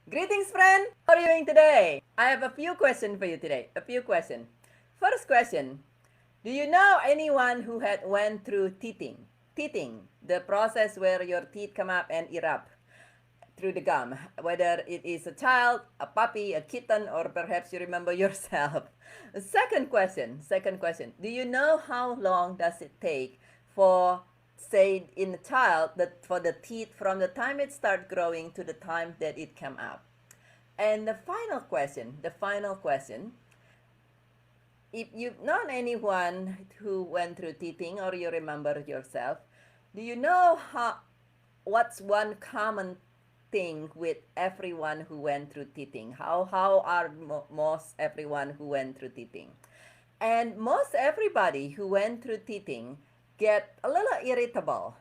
Greetings, friend. How are you doing today? I have a few questions for you today. A few questions. First question: do you know anyone who had went through teething? Teething, the process where your teeth come up and erupt through the gum, whether it is a child, a puppy, a kitten, or perhaps you remember yourself. Second question. Second question. Do you know how long does it take for, say, in a child, that for the teeth from the time it start growing to the time that it come up? And the final question. The final question. If you've known anyone who went through teething or you remember yourself, do you know what's one common thing with everyone who went through teething? How are most everyone who went through teething? And most everybody who went through teething get a little irritable.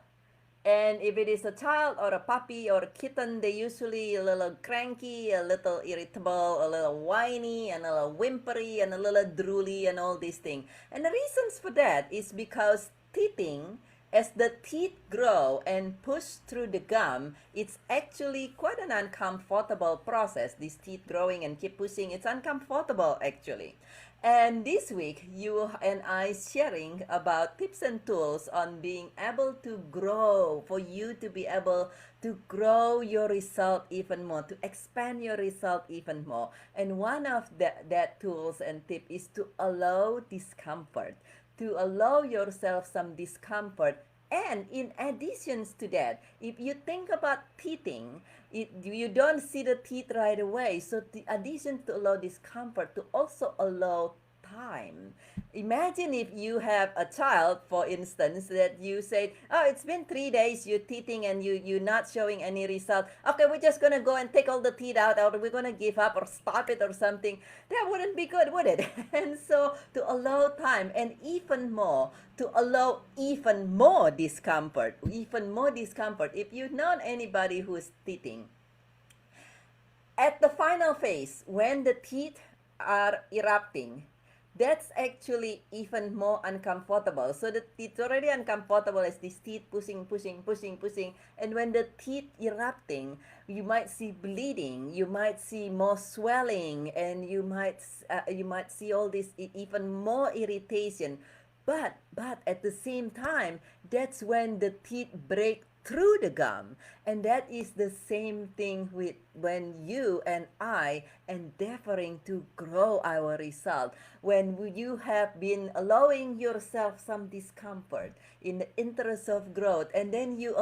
And if it is a child or a puppy or a kitten, they usually a little cranky, a little irritable, a little whiny, and a little whimpery, and a little drooly, and all these things. And the reasons for that is because teething, as the teeth grow and push through the gum, it's actually quite an uncomfortable process. These teeth growing and keep pushing, it's uncomfortable actually. And this week, you and I sharing about tips and tools on being able to grow, for you to be able to grow your result even more, to expand your result even more. And one of that tools and tip is to allow discomfort, to allow yourself some discomfort. And in addition to that, if you think about teething, you don't see the teeth right away. So the addition to allow discomfort, to also allow time. Imagine if you have a child, for instance, that you say, oh, it's been 3 days, you're teething and you're not showing any result. Okay, we're just going to go and take all the teeth out, or we're going to give up or stop it or something. That wouldn't be good, would it? And so to allow time, and even more, to allow even more discomfort, even more discomfort. If you've known anybody who is teething, at the final phase, when the teeth are erupting, that's actually even more uncomfortable. So it's already uncomfortable as these teeth pushing, pushing, pushing, pushing. And when the teeth erupting, you might see bleeding, you might see more swelling, and you might see all this even more irritation. But at the same time, that's when the teeth break through the gum. And that is the same thing with when you and I endeavoring to grow our result. When you have been allowing yourself some discomfort in the interest of growth, and then you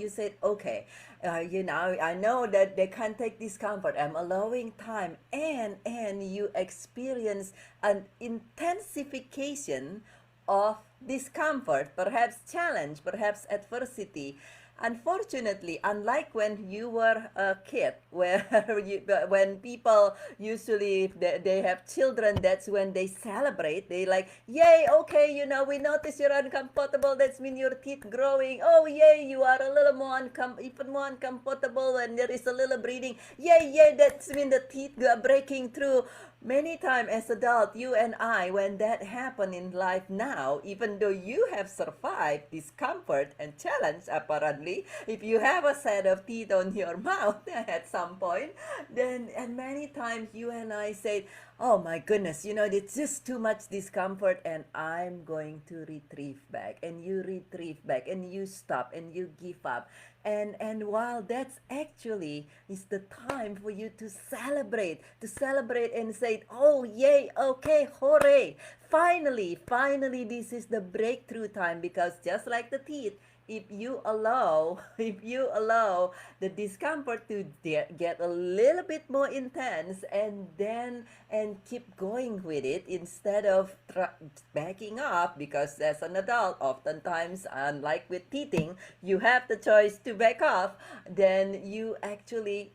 said, okay, I know that they can't take discomfort. I'm allowing time, and you experience an intensification of discomfort, perhaps challenge, perhaps adversity. Unfortunately, unlike when you were a kid, where when people usually they have children, that's when they celebrate. They like, yay, okay, we notice you're uncomfortable. That's mean your teeth growing. Oh, yay, you are a little more even more uncomfortable when there is a little breathing. Yay, yay, that's mean the teeth are breaking through. Many times as adult, you and I, when that happen in life now, even though you have survived discomfort and challenge, apparently, if you have a set of teeth on your mouth at some point, then, and many times you and I say, oh my goodness, it's just too much discomfort, and I'm going to retrieve back, and you retrieve back, and you stop, and you give up. And while that's actually is the time for you to celebrate and say, oh yay, okay, hooray, finally this is the breakthrough time. Because just like the teeth, if you allow if you allow the discomfort to get a little bit more intense, and keep going with it instead of backing up. Because as an adult, oftentimes, unlike with teething, you have the choice to back off. Then you actually,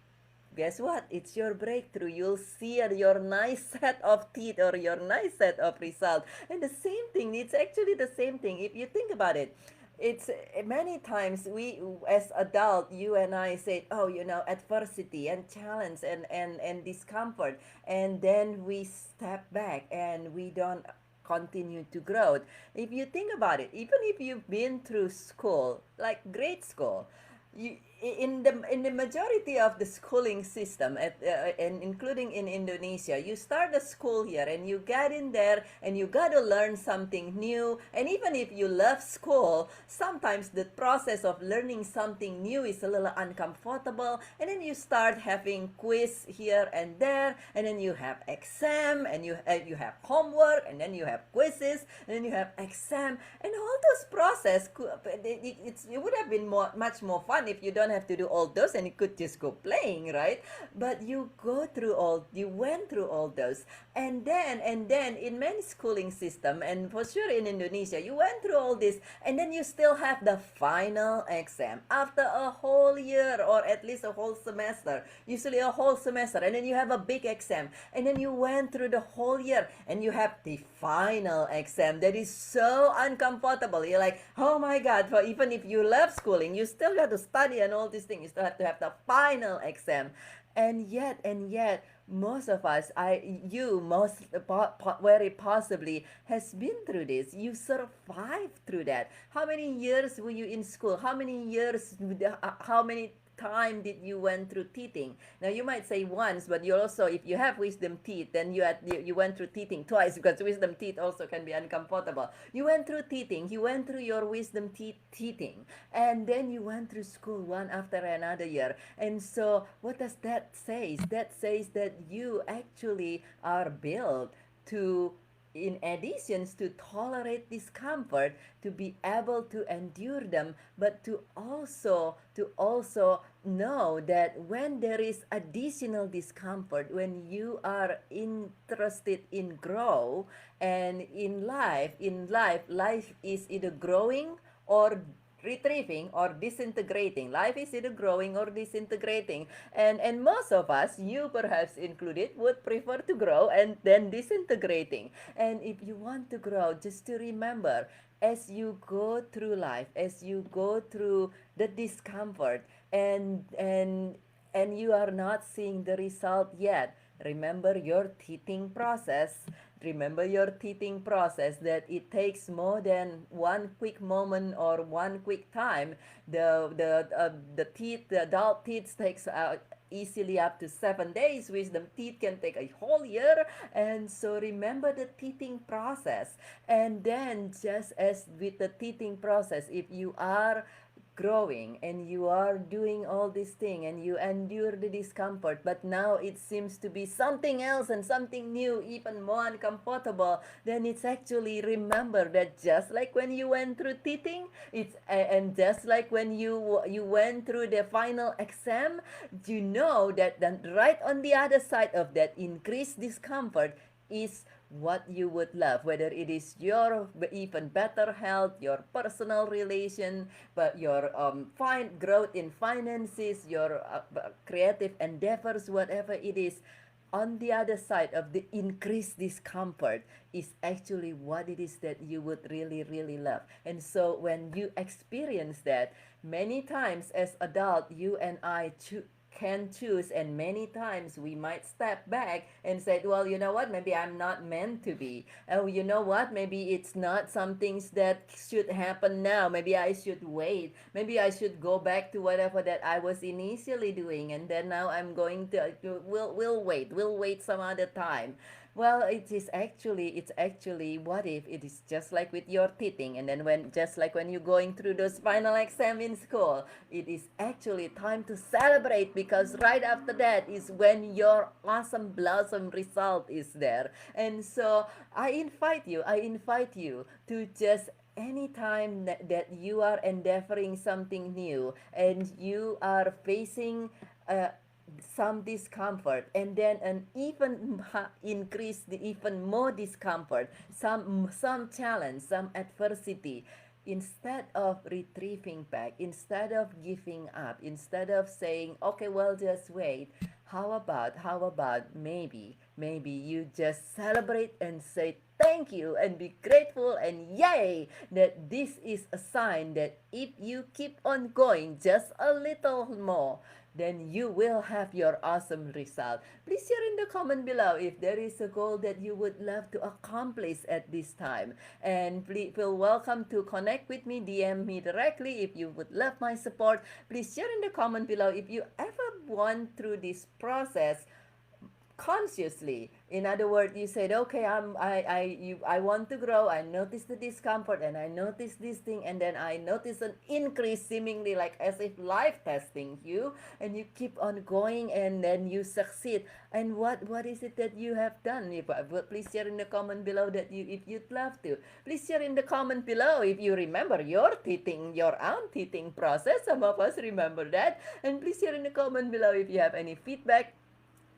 guess what? It's your breakthrough. You'll see your nice set of teeth, or your nice set of result. And the same thing, it's actually the same thing if you think about it. It's many times we, as adult, you and I said, oh, adversity and challenge, and discomfort, and then we step back and we don't continue to grow. If you think about it, even if you've been through school, like grade school, you in the majority of the schooling system and including in Indonesia, you start the school here and you get in there and you got to learn something new. And even if you love school, sometimes the process of learning something new is a little uncomfortable, and then you start having quiz here and there, and then you have exam, and you have homework, and then you have quizzes, and then you have exam, and all those process it would have been much more fun if you don't have to do all those and you could just go playing, right? But you went through all those, and then in many schooling system, and for sure in Indonesia, you went through all this, and then you still have the final exam after a whole year or at least a whole semester, usually a whole semester, and then you have a big exam, and then you went through the whole year and you have the final exam that is so uncomfortable. You're like, oh my god, for even if you love schooling, you still have to study and all these things, you still have to have the final exam. And yet most of us, very possibly has been through this. You survived through that. How many years were you in school? How many time did you went through teething? Now you might say once, but you also, if you have wisdom teeth, then you went through teething twice, because wisdom teeth also can be uncomfortable. You went through teething, you went through your wisdom teething, and then you went through school one after another year. And so what does that say? That says that you actually are built to, in addition to tolerate discomfort, to be able to endure them, but to also know that when there is additional discomfort, when you are interested in grow, and life is either growing or retrieving or disintegrating. Life is either growing or disintegrating. And most of us, you perhaps included, would prefer to grow and then disintegrating. And if you want to grow, just to remember, as you go through life, as you go through the discomfort, and you are not seeing the result yet, remember your teething process. Remember your teething process, that it takes more than one quick moment or one quick time. The adult teeth takes easily up to 7 days, which the teeth can take a whole year. And so remember the teething process. And then, just as with the teething process, if you are growing and you are doing all this thing and you endure the discomfort, but now it seems to be something else and something new, even more uncomfortable, then it's actually, remember that just like when you went through teething, and just like when you went through the final exam, you know that then right on the other side of that increased discomfort is what you would love, whether it is your even better health, your personal relation, but your growth in finances, your creative endeavors, whatever it is. On the other side of the increased discomfort is actually what it is that you would really, really love. And so when you experience that, many times as adult, you and I can choose, and many times we might step back and say, well, you know what, maybe I'm not meant to be. Oh, you know what, maybe it's not some things that should happen now. Maybe I should wait. Maybe I should go back to whatever that I was initially doing, and then now I'm going to we'll wait some other time. Well, it's actually what if it is just like with your teething, and then when just like when you're going through those final exam in school, it is actually time to celebrate, because right after that is when your awesome blossom result is there. And so I invite you to just anytime that you are endeavoring something new and you are facing some discomfort, and then an even increase the even more discomfort, some challenge, some adversity, instead of retrieving back, instead of giving up, instead of saying, okay, well, just wait, how about maybe you just celebrate and say thank you and be grateful, and yay, that this is a sign that if you keep on going just a little more, then you will have your awesome result. Please share in the comment below if there is a goal that you would love to accomplish at this time. And please feel welcome to connect with me, DM me directly if you would love my support. Please share in the comment below if you ever went through this process consciously. In other words, you said, okay, I want to grow. I notice the discomfort and I notice this thing, and then I notice an increase, seemingly like as if life testing you, and you keep on going and then you succeed. And what is it that you have done? If please share in the comment below that you, if you'd love to. Please share in the comment below if you remember your teething, your own teething process. Some of us remember that. And please share in the comment below if you have any feedback.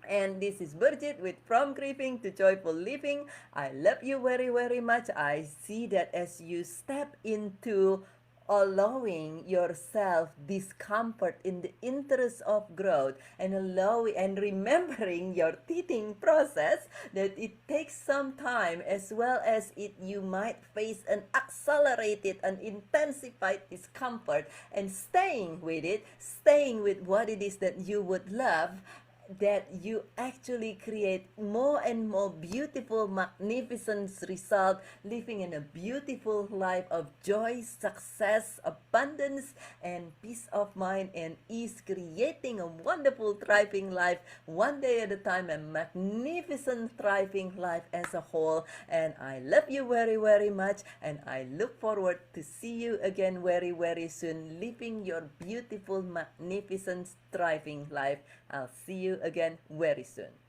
And this is Birgit with From Grieving to Joyful Living. I love you very, very much. I see that as you step into allowing yourself discomfort in the interest of growth, and allowing and remembering your teething process, that it takes some time, as well as it you might face an accelerated and intensified discomfort, and staying with it, staying with what it is that you would love, that you actually create more and more beautiful, magnificent result, living in a beautiful life of joy, success, abundance, and peace of mind and ease, creating a wonderful, thriving life, one day at a time, a magnificent, thriving life as a whole. And I love you very, very much, and I look forward to see you again very, very soon, living your beautiful, magnificent, thriving life. I'll see you again very soon.